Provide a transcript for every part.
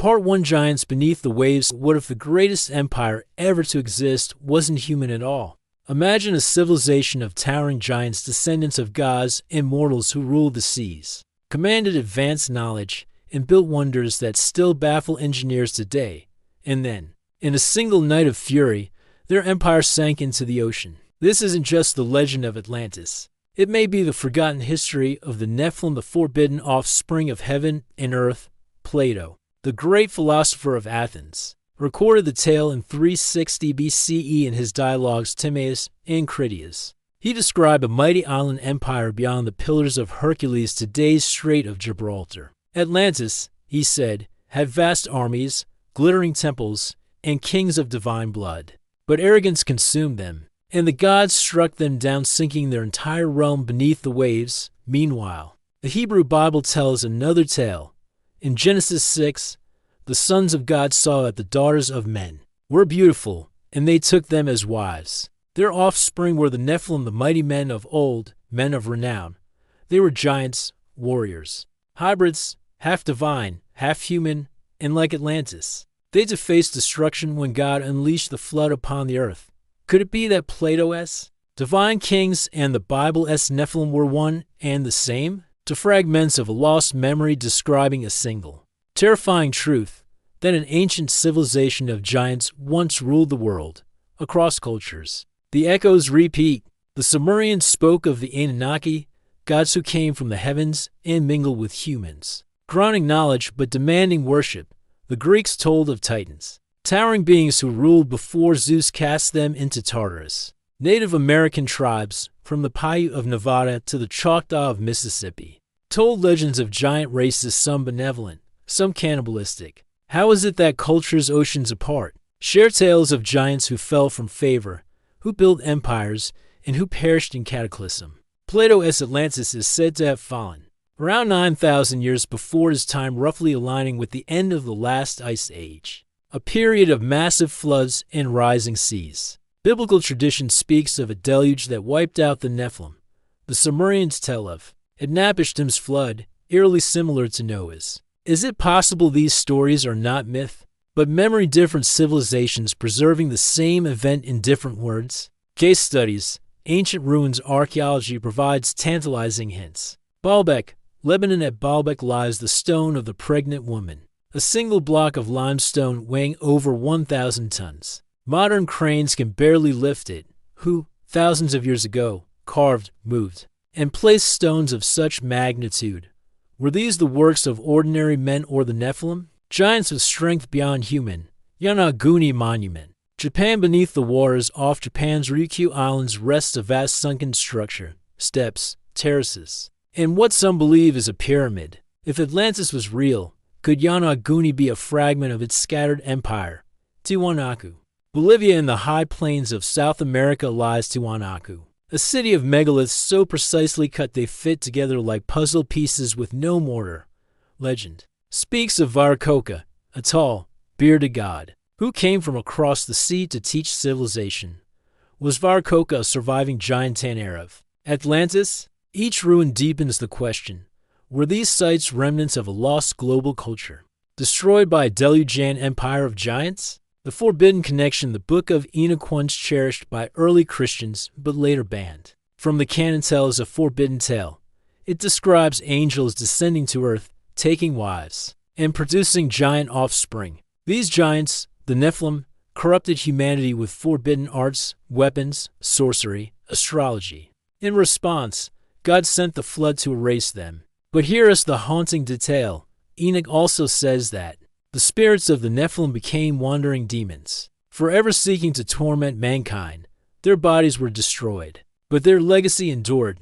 Part 1: Giants Beneath the Waves. What if the greatest empire ever to exist wasn't human at all? Imagine a civilization of towering giants, descendants of gods and mortals who ruled the seas, commanded advanced knowledge, and built wonders that still baffle engineers today. And then, in a single night of fury, their empire sank into the ocean. This isn't just the legend of Atlantis. It may be the forgotten history of the Nephilim, the forbidden offspring of heaven and earth. Plato, the great philosopher of Athens, recorded the tale in 360 BCE in his dialogues Timaeus and Critias. He described a mighty island empire beyond the Pillars of Hercules, today's Strait of Gibraltar. Atlantis, he said, had vast armies, glittering temples, and kings of divine blood. But arrogance consumed them, and the gods struck them down, sinking their entire realm beneath the waves. Meanwhile, the Hebrew Bible tells another tale. In Genesis 6, the sons of God saw that the daughters of men were beautiful, and they took them as wives. Their offspring were the Nephilim, the mighty men of old, men of renown. They were giants, warriors, hybrids, half divine, half human, and like Atlantis, they defaced destruction when God unleashed the flood upon the earth. Could it be that Plato's divine kings and the Bible's Nephilim were one and the same? To fragments of a lost memory describing a single, terrifying truth, that an ancient civilization of giants once ruled the world, across cultures. The echoes repeat. The Sumerians spoke of the Anunnaki, gods who came from the heavens and mingled with humans, grounding knowledge but demanding worship. The Greeks told of Titans, towering beings who ruled before Zeus cast them into Tartarus. Native American tribes, from the Paiute of Nevada to the Choctaw of Mississippi, told legends of giant races, some benevolent, some cannibalistic. How is it that cultures oceans apart share tales of giants who fell from favor, who built empires, and who perished in cataclysm? Plato's Atlantis is said to have fallen around 9,000 years before his time, roughly aligning with the end of the last ice age, a period of massive floods and rising seas. Biblical tradition speaks of a deluge that wiped out the Nephilim. The Sumerians tell of Utnapishtim's flood, eerily similar to Noah's. Is it possible these stories are not myth, but memory, different civilizations preserving the same event in different words? Case studies. Ancient ruins archaeology provides tantalizing hints. Baalbek, Lebanon. At Baalbek lies the stone of the pregnant woman, a single block of limestone weighing over 1,000 tons. Modern cranes can barely lift it. Who, thousands of years ago, carved, moved, and placed stones of such magnitude? Were these the works of ordinary men or the Nephilim? Giants with strength beyond human. Yonaguni Monument. Japan. Beneath the waters off Japan's Ryukyu Islands rests a vast sunken structure, steps, terraces, and what some believe is a pyramid. If Atlantis was real, could Yonaguni be a fragment of its scattered empire? Tiwanaku. Bolivia. In the high plains of South America lies Tiwanaku, a city of megaliths so precisely cut they fit together like puzzle pieces with no mortar. Legend speaks of Viracocha, a tall, bearded god, who came from across the sea to teach civilization. Was Viracocha a surviving giant Tanarov? Atlantis? Each ruin deepens the question. Were these sites remnants of a lost global culture, destroyed by a delugean empire of giants? The Forbidden Connection. The Book of Enoch, once cherished by early Christians but later banned from the canon, tells a forbidden tale. It describes angels descending to earth, taking wives, and producing giant offspring. These giants, the Nephilim, corrupted humanity with forbidden arts, weapons, sorcery, astrology. In response, God sent the flood to erase them. But here is the haunting detail. Enoch also says that the spirits of the Nephilim became wandering demons, forever seeking to torment mankind. Their bodies were destroyed, but their legacy endured.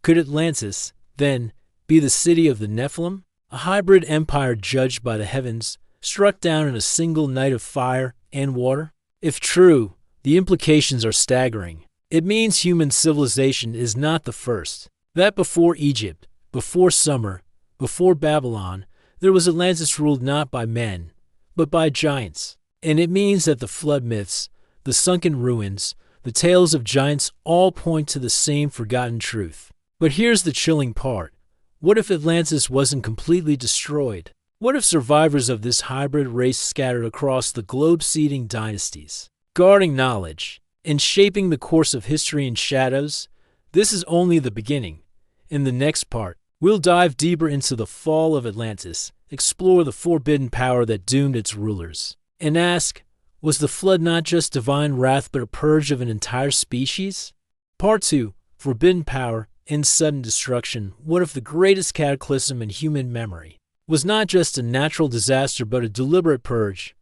Could Atlantis, then, be the city of the Nephilim? A hybrid empire judged by the heavens, struck down in a single night of fire and water? If true, the implications are staggering. It means human civilization is not the first. That before Egypt, before Sumer, before Babylon, there was Atlantis ruled not by men, but by giants. And it means that the flood myths, the sunken ruins, the tales of giants all point to the same forgotten truth. But here's the chilling part. What if Atlantis wasn't completely destroyed? What if survivors of this hybrid race scattered across the globe seeding dynasties, guarding knowledge, and shaping the course of history in shadows? This is only the beginning. In the next part, we'll dive deeper into the fall of Atlantis, explore the forbidden power that doomed its rulers, and ask, was the flood not just divine wrath but a purge of an entire species? Part 2, Forbidden Power and Sudden Destruction. What if the greatest cataclysm in human memory was not just a natural disaster but a deliberate purge?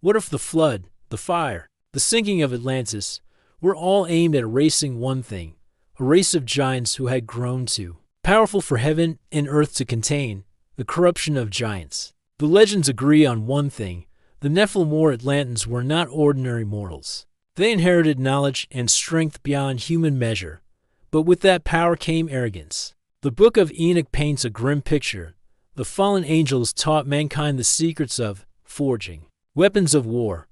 What if the flood, the fire, the sinking of Atlantis were all aimed at erasing one thing, a race of giants who had grown too powerful for heaven and earth to contain, the corruption of giants? The legends agree on one thing: the Nephilim or Atlanteans were not ordinary mortals. They inherited knowledge and strength beyond human measure, but with that power came arrogance. The Book of Enoch paints a grim picture. The fallen angels taught mankind the secrets of forging, weapons of war,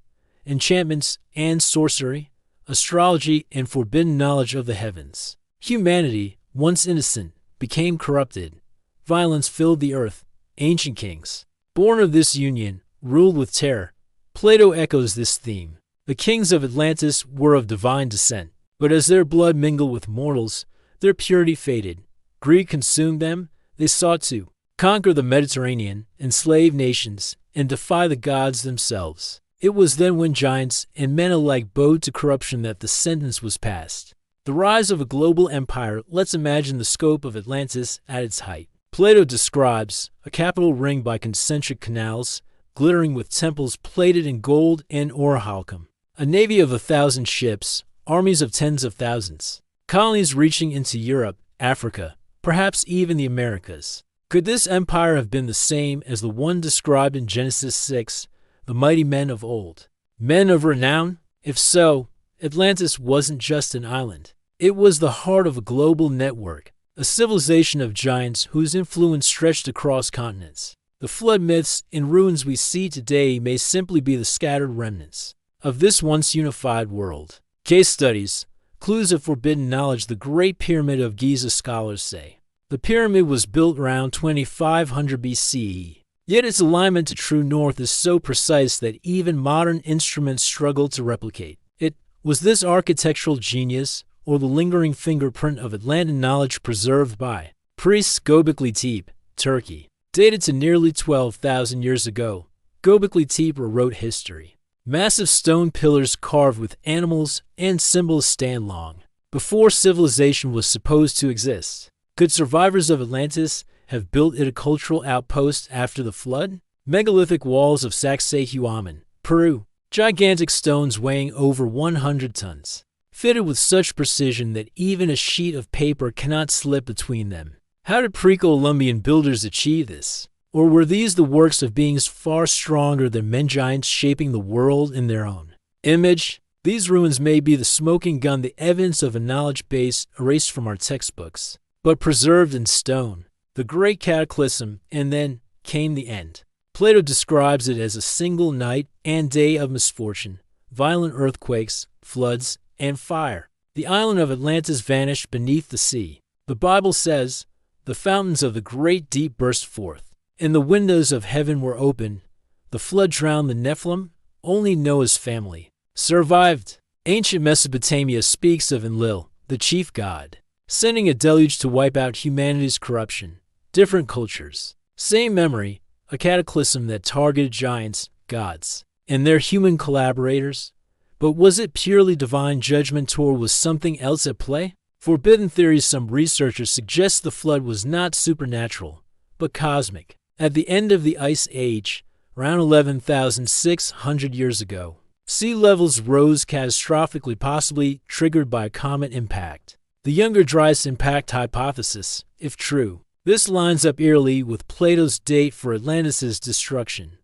enchantments and sorcery, astrology, and forbidden knowledge of the heavens. Humanity, once innocent, became corrupted. Violence filled the earth. Ancient kings, born of this union, ruled with terror. Plato echoes this theme. The kings of Atlantis were of divine descent, but as their blood mingled with mortals, their purity faded. Greed consumed them. They sought to conquer the Mediterranean, enslave nations, and defy the gods themselves. It was then when giants and men alike bowed to corruption that the sentence was passed. The rise of a global empire. Let's imagine the scope of Atlantis at its height. Plato describes a capital ringed by concentric canals, glittering with temples plated in gold and orichalcum, a navy of 1,000 ships, armies of tens of thousands, colonies reaching into Europe, Africa, perhaps even the Americas. Could this empire have been the same as the one described in Genesis 6, the mighty men of old? Men of renown? If so, Atlantis wasn't just an island. It was the heart of a global network, a civilization of giants whose influence stretched across continents. The flood myths and ruins we see today may simply be the scattered remnants of this once unified world. Case studies, clues of forbidden knowledge. The Great Pyramid of Giza. Scholars say the pyramid was built around 2500 BCE, yet its alignment to true north is so precise that even modern instruments struggle to replicate it. Was this architectural genius or the lingering fingerprint of Atlantean knowledge preserved by priests? Göbekli Tepe, Turkey. Dated to nearly 12,000 years ago, Göbekli Tepe wrote history. Massive stone pillars carved with animals and symbols stand long before civilization was supposed to exist. Could survivors of Atlantis have built it a cultural outpost after the flood? Megalithic walls of Sacsayhuaman, Peru. Gigantic stones weighing over 100 tons, fitted with such precision that even a sheet of paper cannot slip between them. How did pre-Columbian builders achieve this? Or were these the works of beings far stronger than men, giants shaping the world in their own image? These ruins may be the smoking gun, the evidence of a knowledge base erased from our textbooks, but preserved in stone. The great cataclysm, and then came the end. Plato describes it as a single night and day of misfortune, violent earthquakes, floods, and fire. The island of Atlantis vanished beneath the sea. The Bible says, the fountains of the great deep burst forth, and the windows of heaven were open. The flood drowned the Nephilim. Only Noah's family survived. Ancient Mesopotamia speaks of Enlil, the chief god, sending a deluge to wipe out humanity's corruption. Different cultures, same memory, a cataclysm that targeted giants, gods, and their human collaborators. But was it purely divine judgment, or was something else at play? Forbidden theories. Some researchers suggest the flood was not supernatural, but cosmic. At the end of the Ice Age, around 11,600 years ago, sea levels rose catastrophically, possibly triggered by a comet impact. The Younger Dryas impact hypothesis, if true, this lines up eerily with Plato's date for Atlantis' destruction.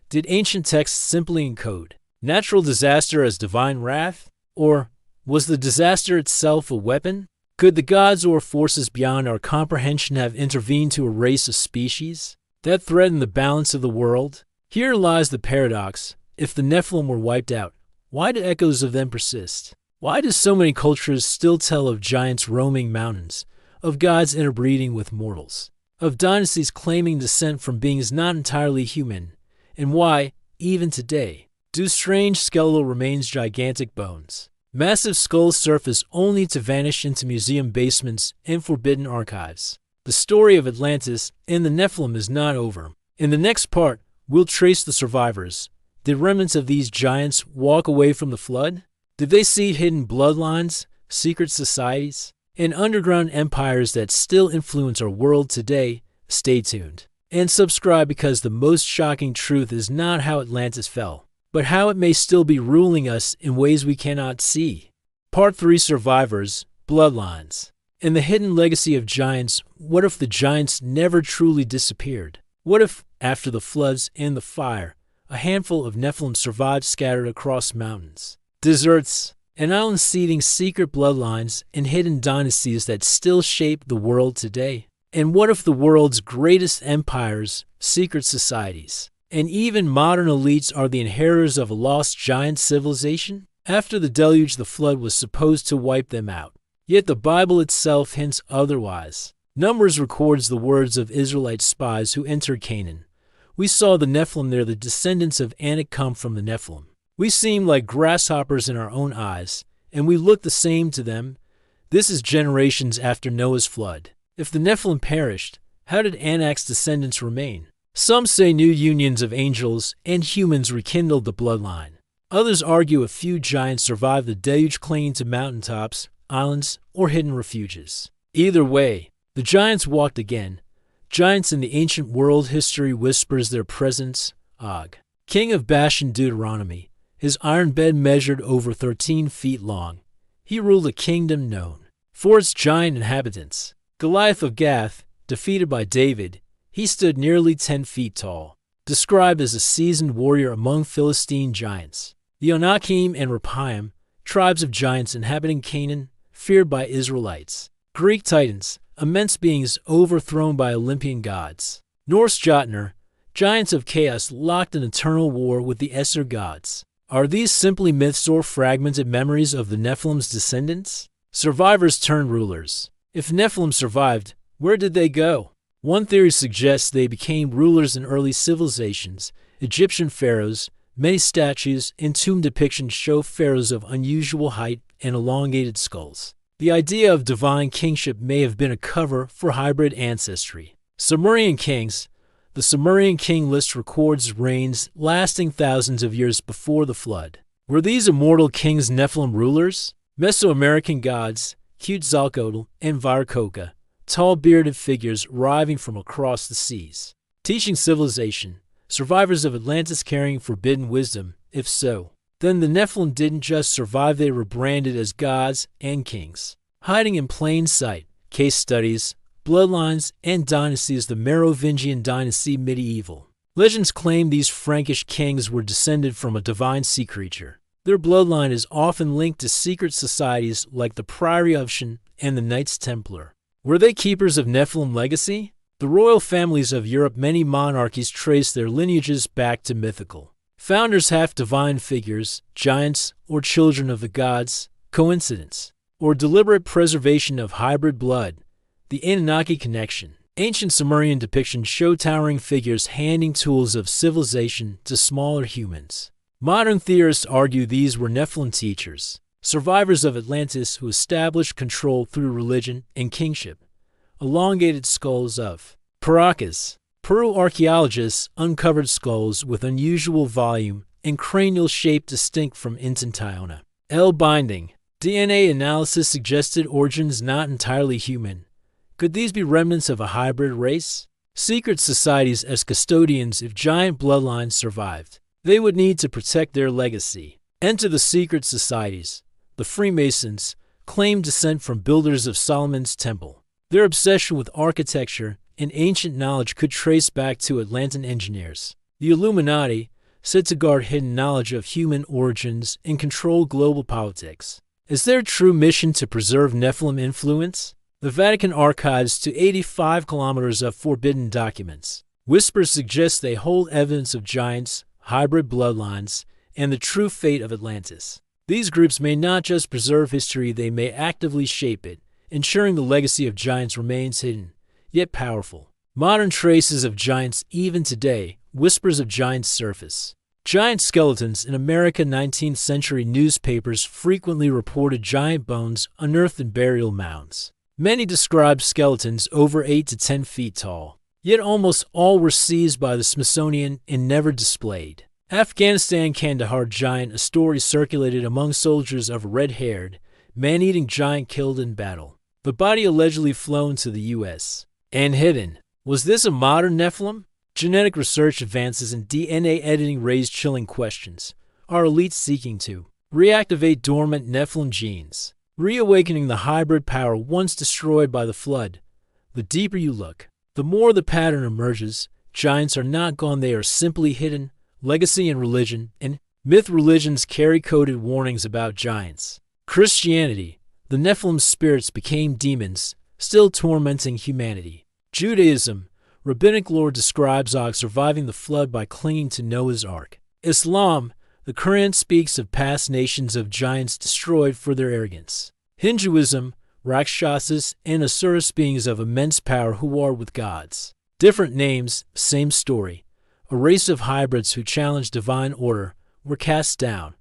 Did ancient texts simply encode natural disaster as divine wrath? Or was the disaster itself a weapon? Could the gods or forces beyond our comprehension have intervened to erase a species that threatened the balance of the world? Here lies the paradox. If the Nephilim were wiped out, why do echoes of them persist? Why do so many cultures still tell of giants roaming mountains, of gods interbreeding with mortals, of dynasties claiming descent from beings not entirely human, and why, even today, do strange skeletal remains gigantic bones. Massive skulls surface only to vanish into museum basements and forbidden archives. The story of Atlantis and the Nephilim is not over. In the next part, we'll trace the survivors. Did remnants of these giants walk away from the flood? Did they see hidden bloodlines, secret societies, and underground empires that still influence our world today? Stay tuned. And subscribe, because the most shocking truth is not how Atlantis fell, but how it may still be ruling us in ways we cannot see. Part 3: Survivors, Bloodlines. In the hidden legacy of giants, what if the giants never truly disappeared? What if, after the floods and the fire, a handful of Nephilim survived scattered across mountains, deserts, and islands, seeding secret bloodlines and hidden dynasties that still shape the world today? And what if the world's greatest empires, secret societies, and even modern elites are the inheritors of a lost giant civilization? After the deluge, the flood was supposed to wipe them out. Yet the Bible itself hints otherwise. Numbers records the words of Israelite spies who entered Canaan. We saw the Nephilim there. The descendants of Anak come from the Nephilim. We seem like grasshoppers in our own eyes, and we look the same to them. This is generations after Noah's flood. If the Nephilim perished, how did Anak's descendants remain? Some say new unions of angels and humans rekindled the bloodline. Others argue a few giants survived the deluge, clinging to mountaintops, islands, or hidden refuges. Either way, the giants walked again. Giants in the ancient world history whispers their presence. Og, king of Bashan, Deuteronomy. His iron bed measured over 13 feet long. He ruled a kingdom known for its giant inhabitants. Goliath of Gath, defeated by David, he stood nearly 10 feet tall, described as a seasoned warrior among Philistine giants. The Anakim and Rephaim, tribes of giants inhabiting Canaan, feared by Israelites. Greek titans, immense beings overthrown by Olympian gods. Norse Jotnar, giants of chaos locked in eternal war with the Esser gods. Are these simply myths or fragmented memories of the Nephilim's descendants? Survivors turned rulers. If Nephilim survived, where did they go? One theory suggests they became rulers in early civilizations. Egyptian pharaohs, many statues and tomb depictions show pharaohs of unusual height and elongated skulls. The idea of divine kingship may have been a cover for hybrid ancestry. Sumerian kings. The Sumerian king list records reigns lasting thousands of years before the flood. Were these immortal kings Nephilim rulers? Mesoamerican gods, Quetzalcoatl and Viracocha, tall bearded figures arriving from across the seas. Teaching civilization. Survivors of Atlantis carrying forbidden wisdom. If so, then the Nephilim didn't just survive, they were branded as gods and kings. Hiding in plain sight. Case studies, bloodlines, and dynasties. The Merovingian dynasty, medieval. Legends claim these Frankish kings were descended from a divine sea creature. Their bloodline is often linked to secret societies like the Priory and the Knights Templar. Were they keepers of Nephilim legacy? The royal families of Europe, many monarchies trace their lineages back to mythical founders, half divine figures, giants, or children of the gods. Coincidence? Or deliberate preservation of hybrid blood? The Anunnaki connection. Ancient Sumerian depictions show towering figures handing tools of civilization to smaller humans. Modern theorists argue these were Nephilim teachers, survivors of Atlantis who established control through religion and kingship. Elongated skulls of Paracas. Peru archaeologists uncovered skulls with unusual volume and cranial shape distinct from Intantiona. L-binding. DNA analysis suggested origins not entirely human. Could these be remnants of a hybrid race? Secret societies as custodians. If giant bloodlines survived, they would need to protect their legacy. Enter the secret societies. The Freemasons claim descent from builders of Solomon's Temple. Their obsession with architecture and ancient knowledge could trace back to Atlantean engineers. The Illuminati, said to guard hidden knowledge of human origins and control global politics. Is their true mission to preserve Nephilim influence? The Vatican archives to 85 kilometers of forbidden documents. Whispers suggest they hold evidence of giants, hybrid bloodlines, and the true fate of Atlantis. These groups may not just preserve history, they may actively shape it, ensuring the legacy of giants remains hidden, yet powerful. Modern traces of giants even today, whispers of giants surface. Giant skeletons in American 19th century newspapers frequently reported giant bones unearthed in burial mounds. Many described skeletons over 8 to 10 feet tall, yet almost all were seized by the Smithsonian and never displayed. Afghanistan Kandahar giant, a story circulated among soldiers of a red-haired, man-eating giant killed in battle. The body allegedly flown to the U.S. and hidden. Was this a modern Nephilim? Genetic research advances in DNA editing raise chilling questions. Are elites seeking to reactivate dormant Nephilim genes, reawakening the hybrid power once destroyed by the flood? The deeper you look, the more the pattern emerges. Giants are not gone, they are simply hidden. Legacy and religion and myth. Religions carry coded warnings about giants. Christianity, the Nephilim spirits became demons, still tormenting humanity. Judaism, rabbinic lore describes Og surviving the flood by clinging to Noah's Ark. Islam, the Quran speaks of past nations of giants destroyed for their arrogance. Hinduism, Rakshasas and Asuras, beings of immense power who war with gods. Different names, same story. A race of hybrids who challenged divine order were cast down,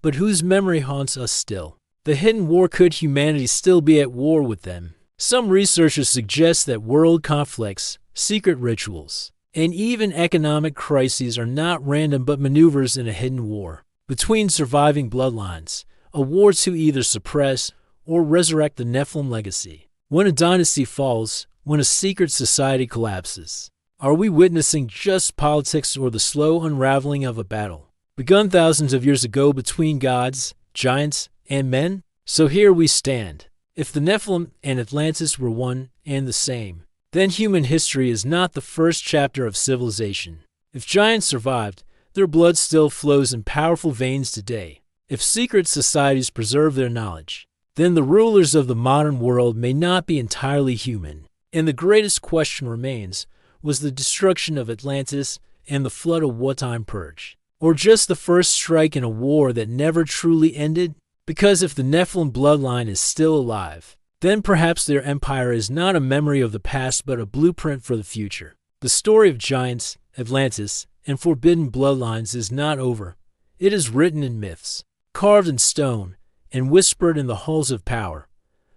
but whose memory haunts us still. The hidden war. Could humanity still be at war with them? Some researchers suggest that world conflicts, secret rituals, and even economic crises are not random but maneuvers in a hidden war between surviving bloodlines, a war to either suppress or resurrect the Nephilim legacy. When a dynasty falls, when a secret society collapses, are we witnessing just politics or the slow unraveling of a battle begun thousands of years ago between gods, giants, and men? So here we stand. If the Nephilim and Atlantis were one and the same, then human history is not the first chapter of civilization. If giants survived, their blood still flows in powerful veins today. If secret societies preserve their knowledge, then the rulers of the modern world may not be entirely human. And the greatest question remains, was the destruction of Atlantis and the flood a wartime purge, or just the first strike in a war that never truly ended? Because if the Nephilim bloodline is still alive, then perhaps their empire is not a memory of the past but a blueprint for the future. The story of giants, Atlantis, and forbidden bloodlines is not over. It is written in myths, carved in stone, and whispered in the halls of power.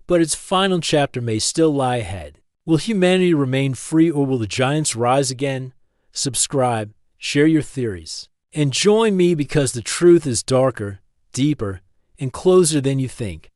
But its final chapter may still lie ahead. Will humanity remain free or will the giants rise again? Subscribe, share your theories, and join me because the truth is darker, deeper, and closer than you think.